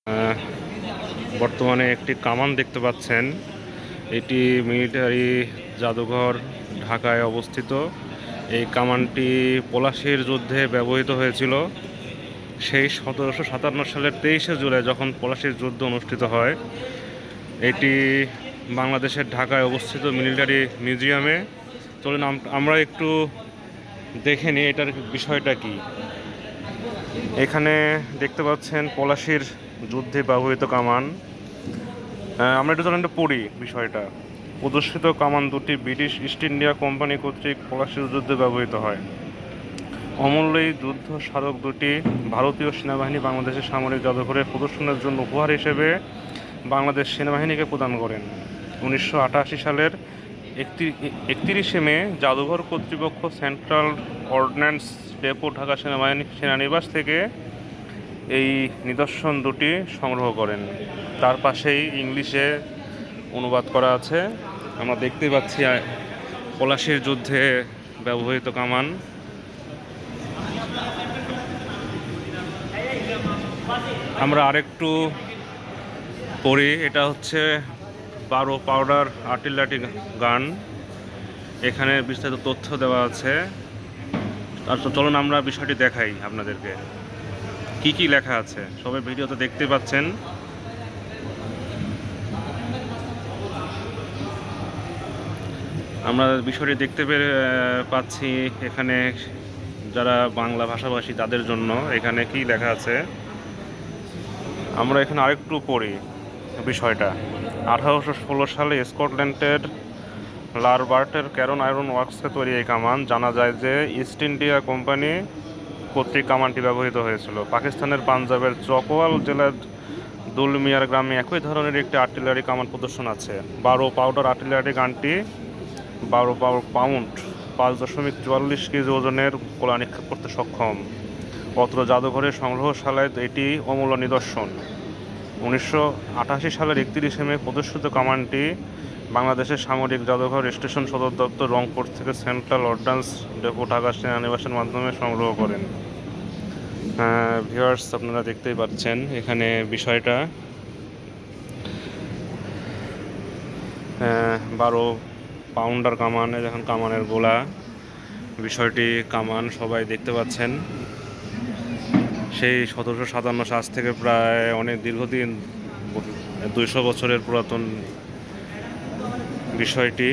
আহ, বর্তমানে একটি কামান দেখতে পাচ্ছেন। এটি মিলিটারি জাদুঘর ঢাকায় অবস্থিত। এই কামানটি পলাশীর যুদ্ধে ব্যবহৃত হয়েছিল। সেই 1757 সালের 23শে জুলাই যখন পলাশীর যুদ্ধ অনুষ্ঠিত হয়, এটি বাংলাদেশের ঢাকায় অবস্থিত মিলিটারি মিউজিয়ামে। চলুন আমরা একটু দেখে নিই এটার বিষয়টা কি। এখানে দেখতে পাচ্ছেন পলাশীর যুদ্ধে ব্যবহৃত কামান। আমরা একটু চলেন পড়ি বিষয়টা। প্রদর্শিত কামান দুটি ব্রিটিশ ইস্ট ইন্ডিয়া কোম্পানি কর্তৃক পলাশীর যুদ্ধে ব্যবহৃত হয়। অমূল্য এই যুদ্ধ স্মারক দুটি ভারতীয় সেনাবাহিনী বাংলাদেশের সামরিক জাদুঘরে প্রদর্শনের জন্য উপহার হিসেবে বাংলাদেশ সেনাবাহিনীকে প্রদান করেন। 1988 সালের 31শে মে জাদুঘর কর্তৃপক্ষ সেন্ট্রাল অর্ডিন্যান্স ডেপো ঢাকা সেনানিবাস থেকে এই নিদর্শন দুটি সংগ্রহ করেন। তার পাশেই ইংলিশে অনুবাদ করা আছে। আমরা দেখতে পাচ্ছি পলাশীর যুদ্ধে ব্যবহৃত কামান। আমরা আরেকটু পড়ি। এটা হচ্ছে 12 পাউডার আর্টিলারি গান। এখানে বিস্তারিত তথ্য দেওয়া আছে। তারপর চলুন আমরা বিষয়টি দেখাই আপনাদেরকে কি কি লেখা আছে। সবাই ভিডিওতে দেখতে পাচ্ছেন। আমরা বিষয়টি দেখতে পাচ্ছি এখানে যারা বাংলা ভাষাভাষী তাদের জন্য এখানে কি লেখা আছে। আমরা এখানে আরেকটু পড়ি বিষয়টা। 1816 সালে স্কটল্যান্ডের লারবার্টের ক্যারন আয়রন ওয়ার্কসে তৈরি এই কামান। জানা যায় যে ইস্ট ইন্ডিয়া কোম্পানি কর্তৃক কামানটি ব্যবহৃত হয়েছিল। পাকিস্তানের পাঞ্জাবের চকওয়াল জেলার দুলমিয়ার গ্রামে একই ধরনের একটি আর্টিলারি কামান প্রদর্শন আছে। 12 পাউডার আর্টিলারি গানটি 12 পাউন্ড 5.44 কেজি ওজনের গোলা নিক্ষেপ করতে সক্ষম। অত্র জাদুঘরের সংগ্রহশালায় এটি অমূল্য নিদর্শন। 1988 সালের 31শে মে প্রদর্শিত কামানটি বাংলাদেশের সামরিক জাদুঘর স্টেশন সদর দপ্তর রংপুর থেকে সেন্ট্রাল অর্ডিন্যান্স ডেপো ঢাকা সেনানিবাসের মাধ্যমে সংগ্রহ করেন। ভিউয়ার্স, আপনারা দেখতেই পাচ্ছেন এখানে বিষয়টা। 12 পাউন্ডার কামান, যখন কামানের গোলা বিষয়টি কামান সবাই দেখতে পাচ্ছেন। সেই 1757 সাল থেকে প্রায় অনেক দীর্ঘদিন 200 বছরের পুরাতন বিষয়টি।